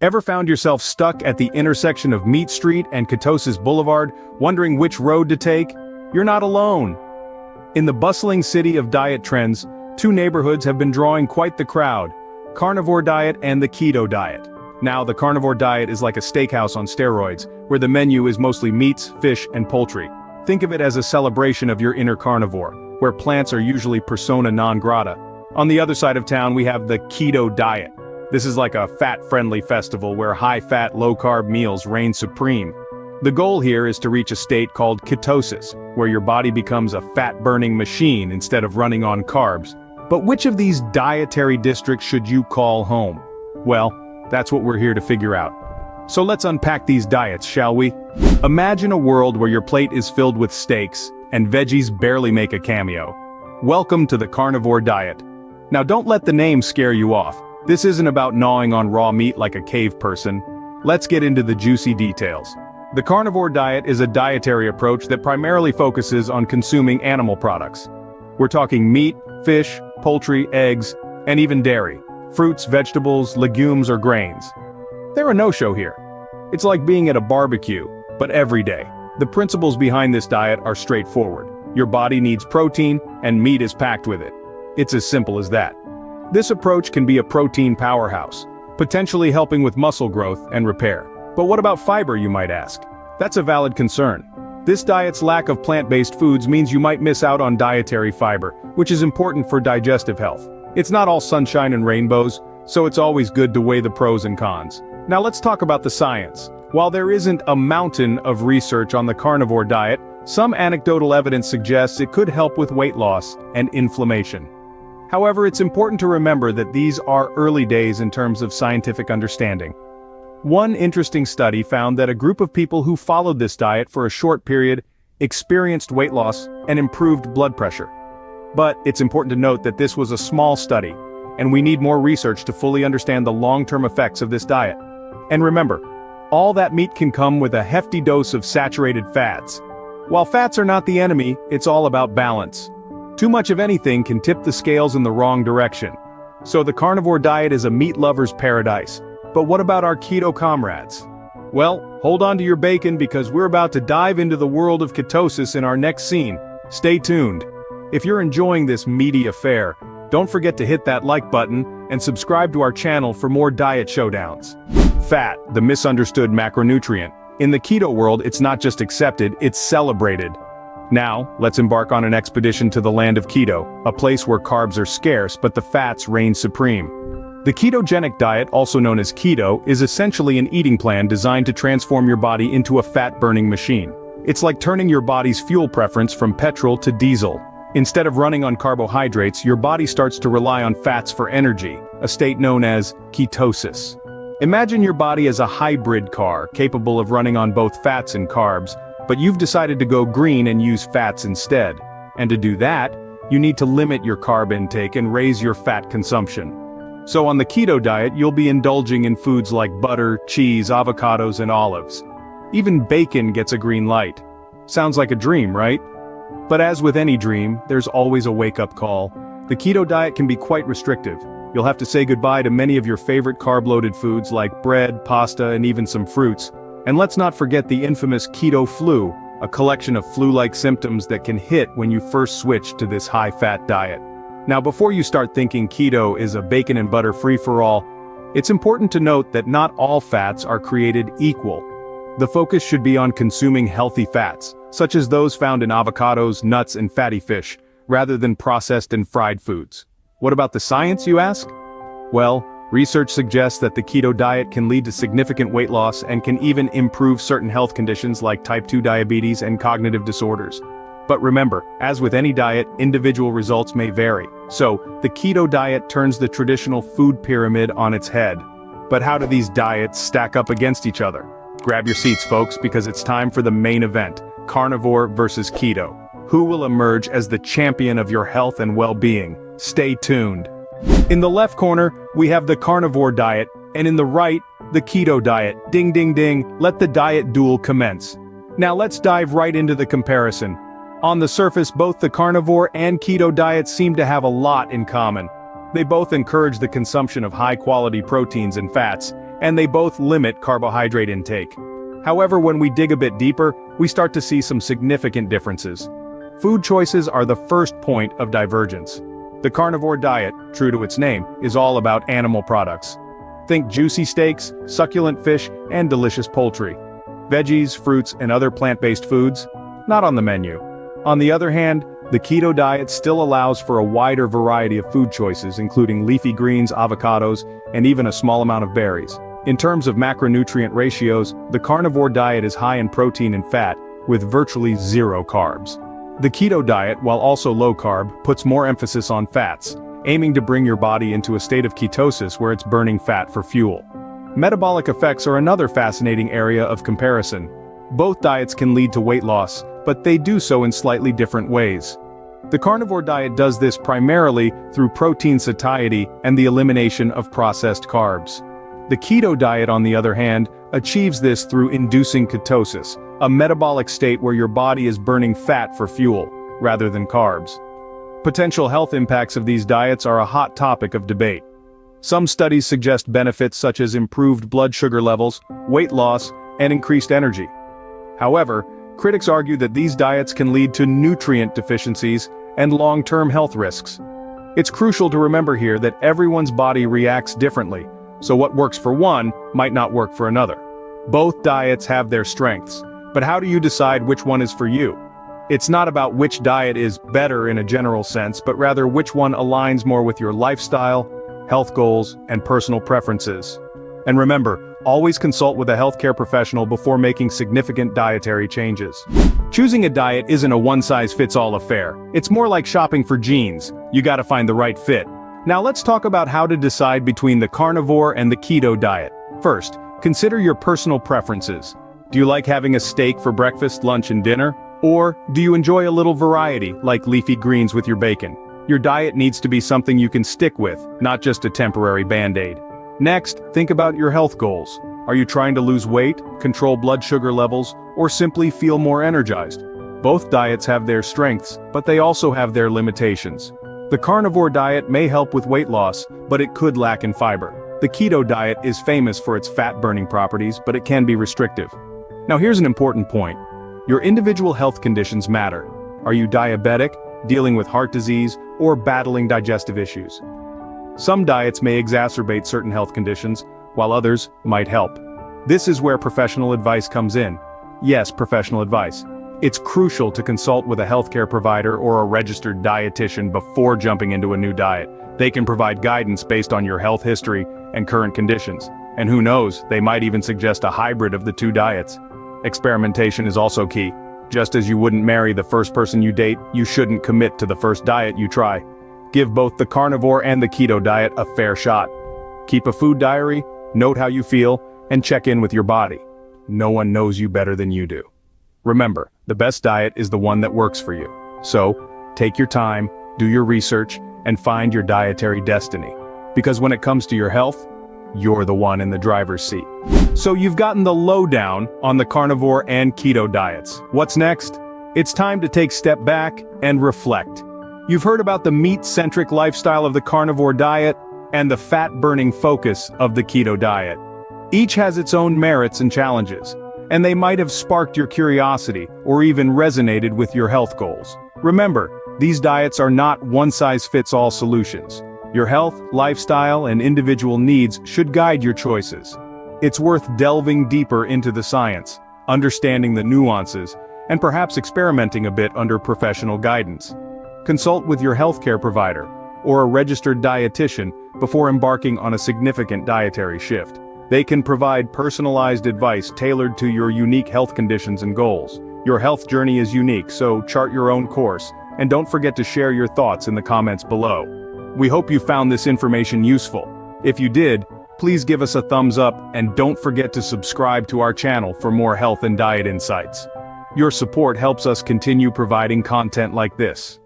Ever found yourself stuck at the intersection of Meat Street and Ketosis Boulevard, wondering which road to take? You're not alone. In the bustling city of diet trends, two neighborhoods have been drawing quite the crowd: Carnivore Diet and the Keto Diet. Now, the Carnivore Diet is like a steakhouse on steroids, where the menu is mostly meats, fish, and poultry. Think of it as a celebration of your inner carnivore, where plants are usually persona non grata. On the other side of town, we have the Keto Diet. This is like a fat-friendly festival where high-fat, low-carb meals reign supreme. The goal here is to reach a state called ketosis, where your body becomes a fat-burning machine instead of running on carbs. But which of these dietary districts should you call home? Well, that's what we're here to figure out. So let's unpack these diets, shall we? Imagine a world where your plate is filled with steaks, and veggies barely make a cameo. Welcome to the Carnivore Diet. Now don't let the name scare you off. This isn't about gnawing on raw meat like a cave person. Let's get into the juicy details. The Carnivore Diet is a dietary approach that primarily focuses on consuming animal products. We're talking meat, fish, poultry, eggs, and even dairy, fruits, vegetables, legumes, or grains. They're a no-show here. It's like being at a barbecue, but every day. The principles behind this diet are straightforward. Your body needs protein, and meat is packed with it. It's as simple as that. This approach can be a protein powerhouse, potentially helping with muscle growth and repair. But what about fiber, you might ask? That's a valid concern. This diet's lack of plant-based foods means you might miss out on dietary fiber, which is important for digestive health. It's not all sunshine and rainbows, so it's always good to weigh the pros and cons. Now let's talk about the science. While there isn't a mountain of research on the carnivore diet, some anecdotal evidence suggests it could help with weight loss and inflammation. However, it's important to remember that these are early days in terms of scientific understanding. One interesting study found that a group of people who followed this diet for a short period experienced weight loss and improved blood pressure. But it's important to note that this was a small study, and we need more research to fully understand the long-term effects of this diet. And remember, all that meat can come with a hefty dose of saturated fats. While fats are not the enemy, it's all about balance. Too much of anything can tip the scales in the wrong direction. So the carnivore diet is a meat lover's paradise. But what about our keto comrades? Well, hold on to your bacon because we're about to dive into the world of ketosis in our next scene. Stay tuned. If you're enjoying this meaty affair, don't forget to hit that like button and subscribe to our channel for more diet showdowns. Fat, the misunderstood macronutrient. In the keto world, it's not just accepted, it's celebrated. Now, let's embark on an expedition to the land of keto, a place where carbs are scarce but the fats reign supreme. The ketogenic diet, also known as keto, is essentially an eating plan designed to transform your body into a fat-burning machine. It's like turning your body's fuel preference from petrol to diesel. Instead of running on carbohydrates, your body starts to rely on fats for energy, a state known as ketosis. Imagine your body as a hybrid car, capable of running on both fats and carbs, but you've decided to go green and use fats instead. And to do that, you need to limit your carb intake and raise your fat consumption. So on the keto diet, you'll be indulging in foods like butter, cheese, avocados, and olives. Even bacon gets a green light. Sounds like a dream, right? But as with any dream, there's always a wake-up call. The keto diet can be quite restrictive. You'll have to say goodbye to many of your favorite carb-loaded foods like bread, pasta, and even some fruits. And let's not forget the infamous keto flu, a collection of flu-like symptoms that can hit when you first switch to this high-fat diet. Now, before you start thinking keto is a bacon and butter free-for-all, it's important to note that not all fats are created equal. The focus should be on consuming healthy fats, such as those found in avocados, nuts, and fatty fish, rather than processed and fried foods. What about the science, you ask? Well, research suggests that the keto diet can lead to significant weight loss and can even improve certain health conditions like type 2 diabetes and cognitive disorders. But remember, as with any diet, individual results may vary. So, the keto diet turns the traditional food pyramid on its head. But how do these diets stack up against each other? Grab your seats, folks, because it's time for the main event: carnivore versus keto. Who will emerge as the champion of your health and well-being? Stay tuned. In the left corner, we have the carnivore diet, and in the right, the keto diet. Ding ding ding, let the diet duel commence. Now let's dive right into the comparison. On the surface, both the carnivore and keto diets seem to have a lot in common. They both encourage the consumption of high-quality proteins and fats, and they both limit carbohydrate intake. However, when we dig a bit deeper, we start to see some significant differences. Food choices are the first point of divergence. The carnivore diet, true to its name, is all about animal products. Think juicy steaks, succulent fish, and delicious poultry. Veggies, fruits, and other plant-based foods? Not on the menu. On the other hand, the keto diet still allows for a wider variety of food choices, including leafy greens, avocados, and even a small amount of berries. In terms of macronutrient ratios, the carnivore diet is high in protein and fat, with virtually zero carbs. The keto diet, while also low-carb, puts more emphasis on fats, aiming to bring your body into a state of ketosis where it's burning fat for fuel. Metabolic effects are another fascinating area of comparison. Both diets can lead to weight loss, but they do so in slightly different ways. The carnivore diet does this primarily through protein satiety and the elimination of processed carbs. The keto diet, on the other hand, achieves this through inducing ketosis, a metabolic state where your body is burning fat for fuel, rather than carbs. Potential health impacts of these diets are a hot topic of debate. Some studies suggest benefits such as improved blood sugar levels, weight loss, and increased energy. However, critics argue that these diets can lead to nutrient deficiencies and long-term health risks. It's crucial to remember here that everyone's body reacts differently, so what works for one might not work for another. Both diets have their strengths, but how do you decide which one is for you? It's not about which diet is better in a general sense, but rather which one aligns more with your lifestyle, health goals, and personal preferences. And remember, always consult with a healthcare professional before making significant dietary changes. Choosing a diet isn't a one-size-fits-all affair. It's more like shopping for jeans. You gotta find the right fit. Now let's talk about how to decide between the carnivore and the keto diet. First, consider your personal preferences. Do you like having a steak for breakfast, lunch, and dinner? Or do you enjoy a little variety, like leafy greens with your bacon? Your diet needs to be something you can stick with, not just a temporary band-aid. Next, think about your health goals. Are you trying to lose weight, control blood sugar levels, or simply feel more energized? Both diets have their strengths, but they also have their limitations. The carnivore diet may help with weight loss, but it could lack in fiber. The keto diet is famous for its fat-burning properties, but it can be restrictive. Now here's an important point. Your individual health conditions matter. Are you diabetic, dealing with heart disease, or battling digestive issues? Some diets may exacerbate certain health conditions, while others might help. This is where professional advice comes in. Yes, professional advice. It's crucial to consult with a healthcare provider or a registered dietitian before jumping into a new diet. They can provide guidance based on your health history and current conditions. And who knows, they might even suggest a hybrid of the two diets. Experimentation is also key. Just as you wouldn't marry the first person you date, you shouldn't commit to the first diet you try. Give both the carnivore and the keto diet a fair shot. Keep a food diary, note how you feel, and check in with your body. No one knows you better than you do. Remember, the best diet is the one that works for you. So, take your time, do your research, and find your dietary destiny. Because when it comes to your health, you're the one in the driver's seat. So you've gotten the lowdown on the carnivore and keto diets. What's next? It's time to take a step back and reflect. You've heard about the meat-centric lifestyle of the carnivore diet and the fat-burning focus of the keto diet. Each has its own merits and challenges, and they might have sparked your curiosity or even resonated with your health goals. Remember, these diets are not one-size-fits-all solutions. Your health, lifestyle, and individual needs should guide your choices. It's worth delving deeper into the science, understanding the nuances, and perhaps experimenting a bit under professional guidance. Consult with your healthcare provider or a registered dietitian before embarking on a significant dietary shift. They can provide personalized advice tailored to your unique health conditions and goals. Your health journey is unique, so chart your own course, and don't forget to share your thoughts in the comments below. We hope you found this information useful. If you did, please give us a thumbs up and don't forget to subscribe to our channel for more health and diet insights. Your support helps us continue providing content like this.